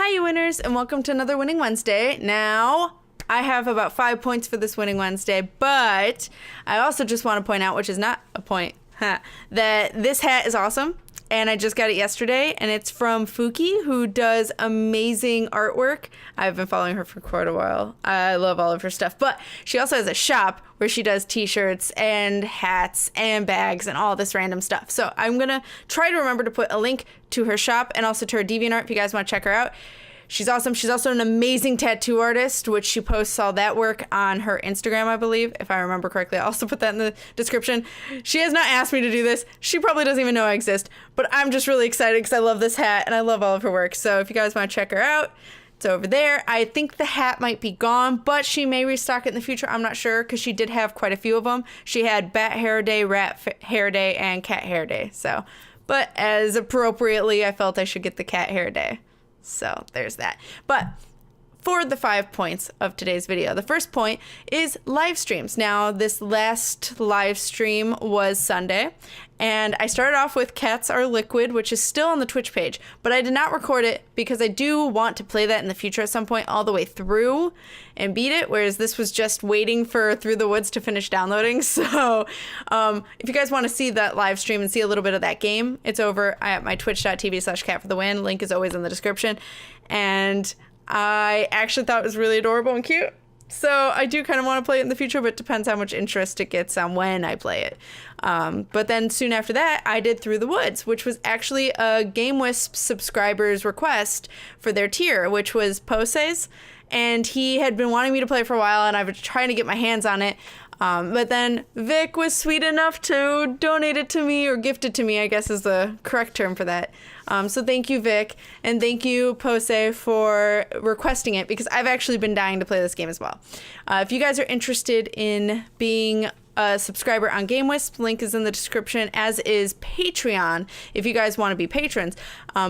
Hi, you winners, and welcome to another Winning Wednesday. Now, I have about 5 points for this Winning Wednesday, but I also just want to point out, which is not a point, that this hat is awesome, and I just got it yesterday, and it's from Fuki, who does amazing artwork. I've been following her for quite a while. I love all of her stuff, but she also has a shop where she does t-shirts and hats and bags and all this random stuff. So I'm going to try to remember to put a link to her shop and also to her DeviantArt if you guys want to check her out. She's awesome. She's also an amazing tattoo artist, which she posts all that work on her Instagram, I believe, if I remember correctly. I'll also put that in the description. She has not asked me to do this. She probably doesn't even know I exist, but I'm just really excited because I love this hat and I love all of her work. So if you guys want to check her out, it's over there. I think the hat might be gone, but she may restock it in the future. I'm not sure because she did have quite a few of them. She had bat hair day, rat hair day, and cat hair day. So, but as appropriately, I felt I should get the cat hair day. So there's that. But for the 5 points of today's video, the first point is live streams. Now, this last live stream was Sunday, and I started off with Cats Are Liquid, which is still on the Twitch page, but I did not record it because I do want to play that in the future at some point all the way through and beat it, whereas this was just waiting for Through the Woods to finish downloading. So if you guys want to see that live stream and see a little bit of that game, it's over at my twitch.tv/KatFTWynn. Link is always in the description. And I actually thought it was really adorable and cute. So I do kind of want to play it in the future, but it depends how much interest it gets on when I play it. But then soon after that, I did Through the Woods, which was actually a GameWisp subscriber's request for their tier, which was Pose's. And he had been wanting me to play for a while, and I've been trying to get my hands on it. But then Vic was sweet enough to donate it to me, or gift it to me, I guess is the correct term for that. So thank you, Vic, and thank you, Pose, for requesting it, because I've actually been dying to play this game as well. If you guys are interested in being a subscriber on GameWisp, link is in the description, as is Patreon, if you guys want to be patrons,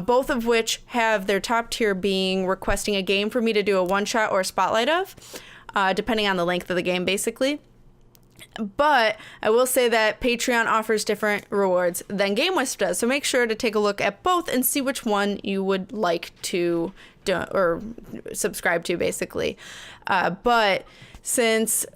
both of which have their top tier being requesting a game for me to do a one-shot or a spotlight of, depending on the length of the game, basically. But I will say that Patreon offers different rewards than GameWisp does, so make sure to take a look at both and see which one you would like to or subscribe to, basically. But since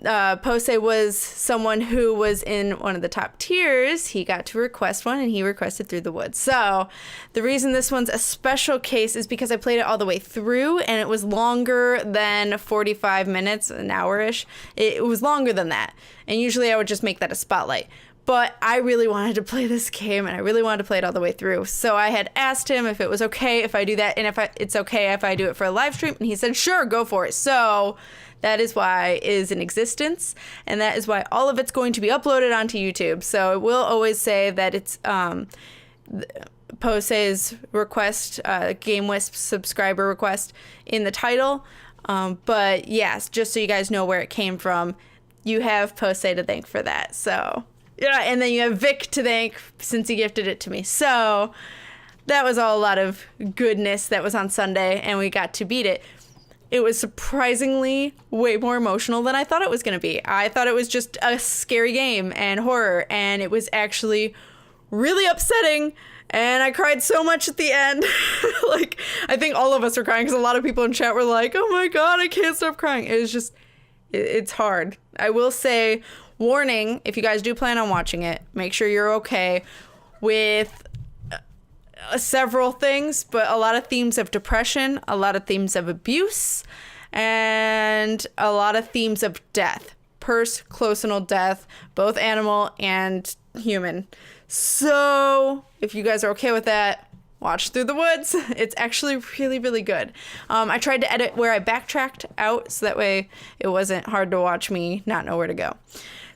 Pose was someone who was in one of the top tiers, he got to request one, and he requested Through the Woods. So the reason this one's a special case is because I played it all the way through, and it was longer than 45 minutes, an hour-ish. It was longer than that, and usually I would just make that a spotlight. But I really wanted to play this game, and I really wanted to play it all the way through. So I had asked him if it was okay if I do that, and if it's okay if I do it for a live stream, and he said, sure, go for it. So that is why it is in existence, and that is why all of it's going to be uploaded onto YouTube. So it will always say that it's Pose's request, GameWisp subscriber request in the title. But yes, just so you guys know where it came from, you have Pose to thank for that. So yeah, and then you have Vic to thank since he gifted it to me. So that was all a lot of goodness that was on Sunday, and we got to beat it. It was surprisingly way more emotional than I thought it was going to be. I thought it was just a scary game and horror, and it was actually really upsetting, and I cried so much at the end. Like, I think all of us were crying because a lot of people in chat were like, oh my god, I can't stop crying. It was just, it's hard. I will say, warning, if you guys do plan on watching it, make sure you're okay with several things, but a lot of themes of depression, a lot of themes of abuse, and a lot of themes of death. Close-anal death, both animal and human. So if you guys are okay with that, watch Through the Woods. It's actually really, really good. I tried to edit where I backtracked out, so that way it wasn't hard to watch me not know where to go.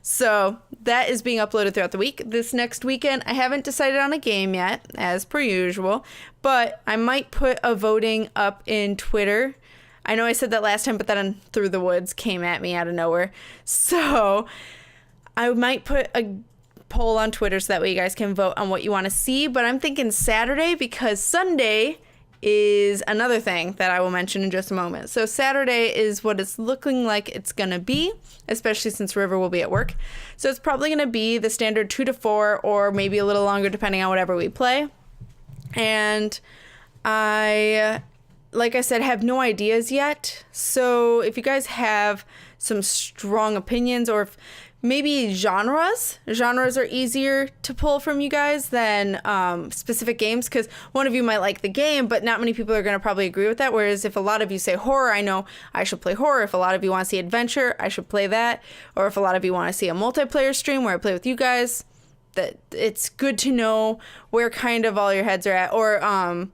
So that is being uploaded throughout the week. This next weekend, I haven't decided on a game yet, as per usual, but I might put a voting up in Twitter. I know I said that last time, but then Through the Woods came at me out of nowhere. So I might put a poll on Twitter so that way you guys can vote on what you want to see, but I'm thinking Saturday because Sunday is another thing that I will mention in just a moment. So Saturday is what it's looking like it's gonna be, especially since River will be at work. So it's probably gonna be the standard 2 to 4 or maybe a little longer depending on whatever we play. And I like I said, have no ideas yet. So if you guys have some strong opinions, or if maybe genres are easier to pull from you guys than specific games, because one of you might like the game, but not many people are going to probably agree with that. Whereas if a lot of you say horror, I know I should play horror. If a lot of you want to see adventure, I should play that. Or if a lot of you want to see a multiplayer stream where I play with you guys, that it's good to know where kind of all your heads are at. Or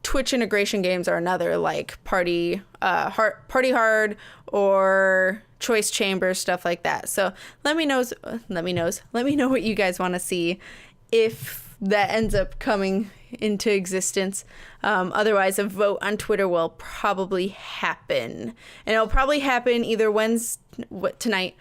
Twitch integration games are another, like Party Hard or Choice Chamber, stuff like that. So let me know what you guys want to see if that ends up coming into existence. Otherwise, a vote on Twitter will probably happen, and it'll probably happen either tonight.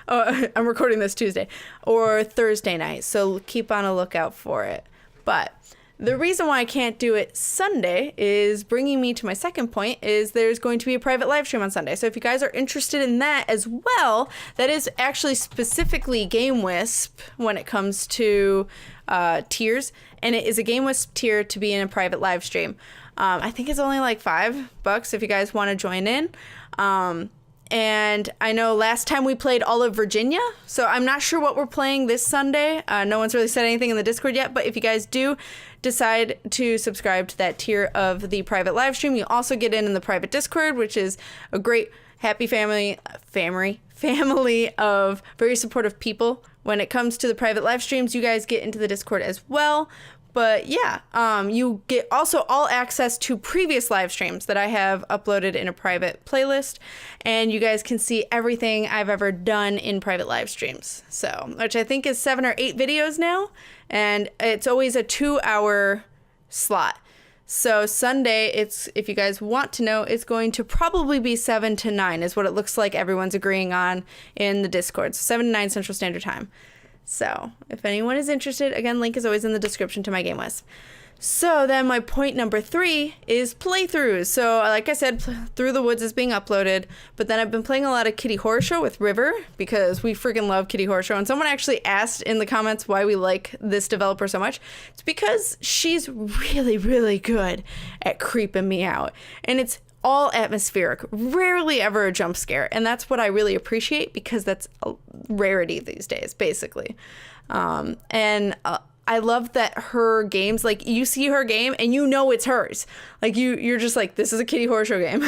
I'm recording this Tuesday, or Thursday night. So keep on a lookout for it. But the reason why I can't do it Sunday is bringing me to my second point, is there's going to be a private live stream on Sunday. So if you guys are interested in that as well, that is actually specifically Game Wisp when it comes to tiers. And it is a Game Wisp tier to be in a private live stream. I think it's only like $5 if you guys want to join in. And I know last time we played all of Virginia, so I'm not sure what we're playing this Sunday. No one's really said anything in the Discord yet, but if you guys do decide to subscribe to that tier of the private live stream, you'll also get in the private Discord, which is a great happy family of very supportive people. When it comes to the private live streams, you guys get into the Discord as well. But yeah, you get also all access to previous live streams that I have uploaded in a private playlist, and you guys can see everything I've ever done in private live streams. So, which I think is 7 or 8 videos now, and it's always a 2-hour slot. So Sunday, if you guys want to know, it's going to probably be 7 to 9 is what it looks like everyone's agreeing on in the Discord. So 7 to 9 Central Standard Time. So if anyone is interested, again, link is always in the description to my Game Wisp. So then my point number 3 is playthroughs. So like I said, Through the Woods is being uploaded, but then I've been playing a lot of Kitty Horror Show with River because we freaking love Kitty Horror Show. And someone actually asked in the comments why we like this developer so much. It's because she's really, really good at creeping me out. And it's all atmospheric, rarely ever a jump scare. And that's what I really appreciate, because that's a rarity these days, basically. I love that her games, like, you see her game and you know it's hers. Like, you're just like, this is a Kitty Horror Show game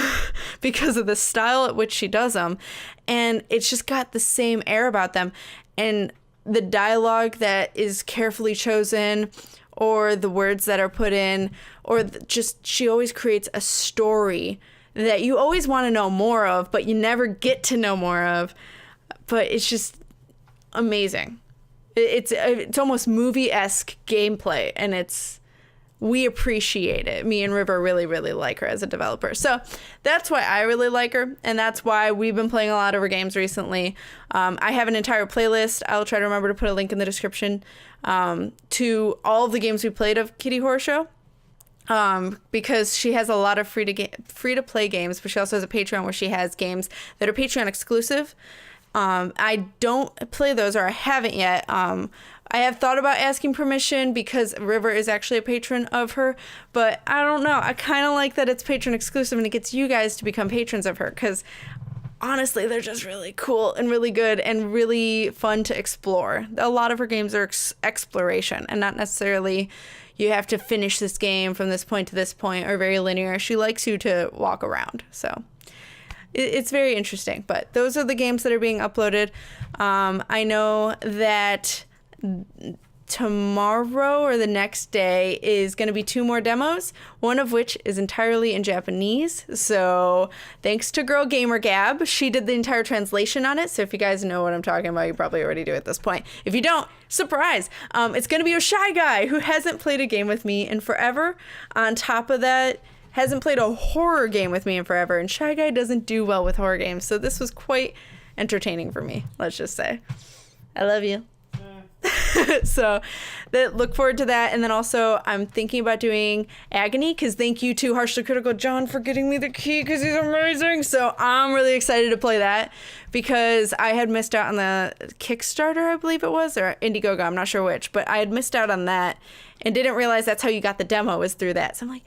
because of the style at which she does them. And it's just got the same air about them. And the dialogue that is carefully chosen, or the words that are put in, or just she always creates a story that you always want to know more of, but you never get to know more of. But it's just amazing. It's almost movie-esque gameplay, and we appreciate it. Me and River really, really like her as a developer. So that's why I really like her, and that's why we've been playing a lot of her games recently. I have an entire playlist. I'll try to remember to put a link in the description to all of the games we played of Kitty Horror Show, because she has a lot of free-to-play games, but she also has a Patreon where she has games that are Patreon exclusive. I don't play those, or I haven't yet. I have thought about asking permission because River is actually a patron of her, but I don't know. I kind of like that it's patron exclusive and it gets you guys to become patrons of her, because honestly, they're just really cool and really good and really fun to explore. A lot of her games are exploration and not necessarily you have to finish this game from this point to this point, or very linear. She likes you to walk around, so it's very interesting. But those are the games that are being uploaded. I know that tomorrow or the next day is going to be 2 more demos, one of which is entirely in Japanese. So thanks to Girl Gamer Gab, she did the entire translation on it. So if you guys know what I'm talking about, you probably already do at this point. If you don't, surprise! It's going to be a Shy Guy who hasn't played a game with me in forever. On top of that, hasn't played a horror game with me in forever, and Shy Guy doesn't do well with horror games. So this was quite entertaining for me, let's just say. I love you. So look forward to that. And then also I'm thinking about doing Agony, because thank you to Harshly Critical John for getting me the key, because he's amazing. So I'm really excited to play that, because I had missed out on the Kickstarter, I believe it was, or Indiegogo, I'm not sure which, but I had missed out on that and didn't realize that's how you got the demo, was through that. So I'm like,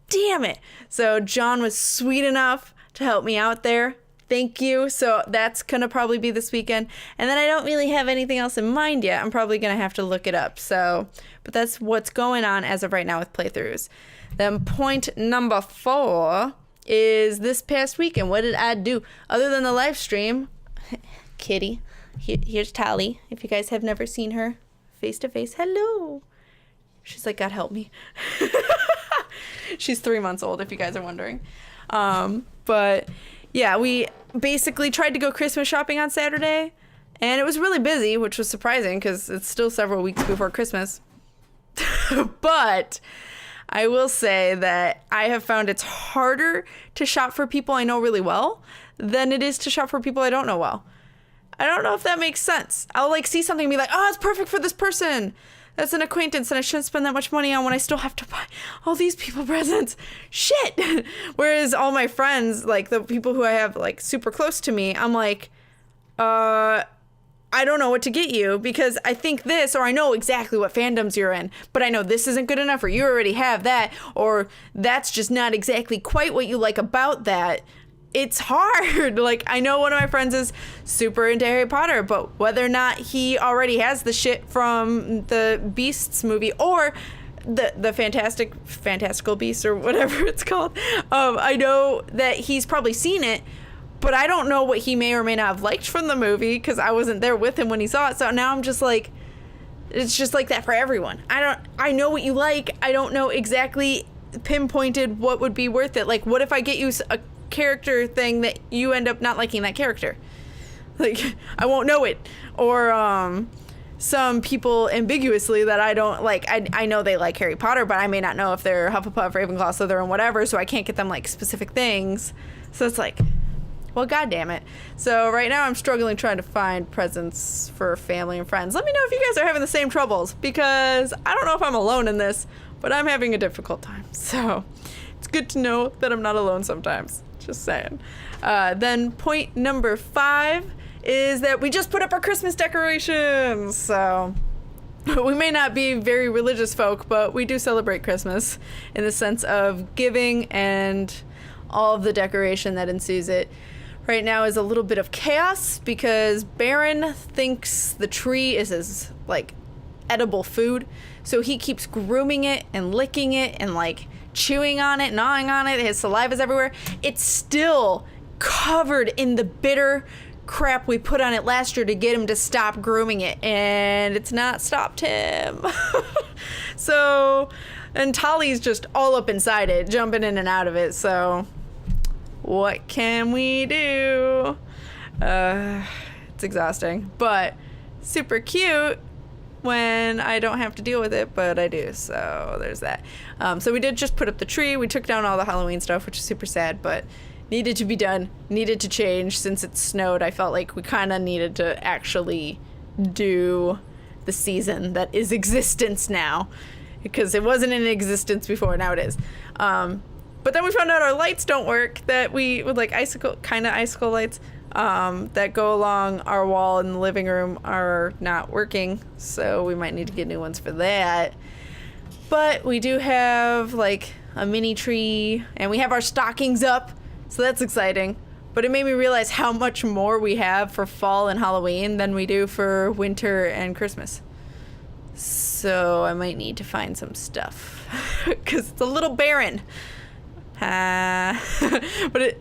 damn it. So John was sweet enough to help me out there. Thank you. So that's going to probably be this weekend. And then I don't really have anything else in mind yet. I'm probably going to have to look it up. So, but that's what's going on as of right now with playthroughs. Then point number 4 is this past weekend. What did I do? Other than the live stream, Kitty, here's Tally. If you guys have never seen her face to face, hello. She's like, God help me. She's 3 months old, if you guys are wondering. But yeah, we basically tried to go Christmas shopping on Saturday, and it was really busy, which was surprising because it's still several weeks before Christmas. But I will say that I have found it's harder to shop for people I know really well than it is to shop for people I don't know well. I don't know if that makes sense. I'll like see something and be like, oh, it's perfect for this person. That's an acquaintance and I shouldn't spend that much money on when I still have to buy all these people presents. Shit. Whereas all my friends, like the people who I have like super close to me, I'm like, I don't know what to get you because I think this, or I know exactly what fandoms you're in, but I know this isn't good enough, or you already have that, or that's just not exactly quite what you like about that. It's hard. Like, I know one of my friends is super into Harry Potter, but whether or not he already has the shit from the Beasts movie or the Fantastical Beasts or whatever it's called, I know that he's probably seen it, but I don't know what he may or may not have liked from the movie because I wasn't there with him when he saw it. So now I'm just like, it's just like that for everyone. I know what you like. I don't know exactly pinpointed what would be worth it. Like, what if I get you a character thing that you end up not liking that character? Like, I won't know it. Or some people ambiguously that I don't like, I know they like Harry Potter, but I may not know if they're Hufflepuff, Ravenclaw, Slytherin, whatever, so I can't get them like specific things. So it's like, well, God damn it. So right now I'm struggling trying to find presents for family and friends. Let me know if you guys are having the same troubles, because I don't know if I'm alone in this, but I'm having a difficult time. So it's good to know that I'm not alone sometimes. Just saying. Then point number 5 is that we just put up our Christmas decorations. So we may not be very religious folk, but we do celebrate Christmas in the sense of giving and all of the decoration that ensues it. Right now is a little bit of chaos because Baron thinks the tree is his like edible food. So he keeps grooming it and licking it and like chewing on it, gnawing on it. His saliva's everywhere. It's still covered in the bitter crap we put on it last year to get him to stop grooming it, and it's not stopped him. So, and Tali's just all up inside it, jumping in and out of it. So what can we do? It's exhausting, but super cute when I don't have to deal with it, but I do. So there's that. So we did just put up the tree. We took down all the Halloween stuff, which is super sad, but needed to be done, needed to change. Since it snowed, I felt like we kind of needed to actually do the season that is existence now, because it wasn't in existence before. Now it is. But then we found out our lights don't work, that we with like icicle lights that go along our wall in the living room are not working, so we might need to get new ones for that. But we do have like a mini tree, and we have our stockings up, so that's exciting. But it made me realize how much more we have for fall and Halloween than we do for winter and Christmas. So I might need to find some stuff because it's a little barren. But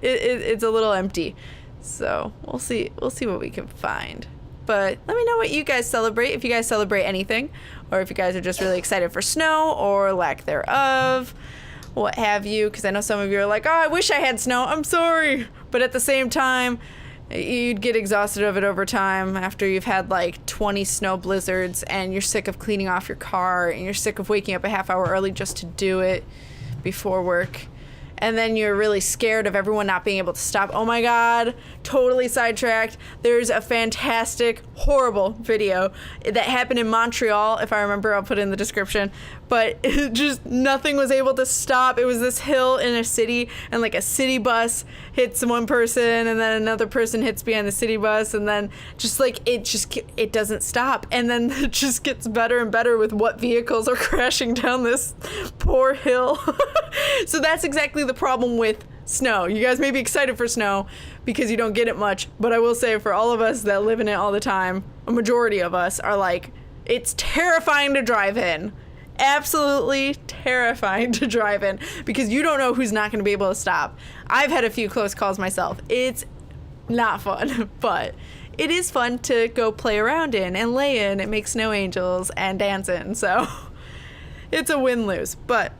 it's a little empty. So we'll see what we can find. But let me know what you guys celebrate, if you guys celebrate anything, or if you guys are just really excited for snow or lack thereof, what have you, because I know some of you are like, oh, I wish I had snow, I'm sorry. But at the same time, you'd get exhausted of it over time after you've had like 20 snow blizzards and you're sick of cleaning off your car and you're sick of waking up a half hour early just to do it before work. and then you're really scared of everyone not being able to stop. Oh my God, totally sidetracked. There's a fantastic, horrible video that happened in Montreal. If I remember, I'll put it in the description. But it just nothing was able to stop. It was this hill in a city, and like a city bus hits one person, and then another person hits behind the city bus, and then just like it doesn't stop. And then it just gets better and better with what vehicles are crashing down this poor hill. So that's exactly the problem with snow. You guys may be excited for snow because you don't get it much, but I will say for all of us that live in it all the time, a majority of us are like, it's terrifying to drive in. Absolutely terrifying to drive in because you don't know who's not going to be able to stop. I've had a few close calls myself. It's not fun, but it is fun to go play around in and lay in and make snow angels and dance in. So it's a win-lose. But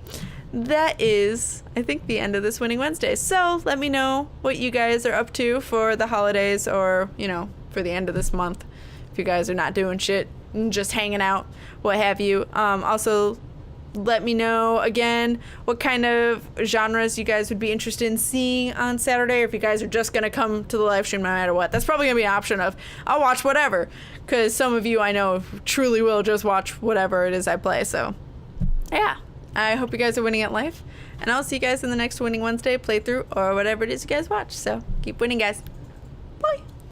that is, I think, the end of this Winning Wednesday. So let me know what you guys are up to for the holidays or, you know, for the end of this month. If you guys are not doing shit and just hanging out, what have you. Also, let me know again what kind of genres you guys would be interested in seeing on Saturday, or if you guys are just going to come to the live stream no matter what. That's probably going to be an option of I'll watch whatever, because some of you I know truly will just watch whatever it is I play. So yeah, I hope you guys are winning at life, and I'll see you guys in the next Winning Wednesday playthrough or whatever it is you guys watch. So keep winning, guys.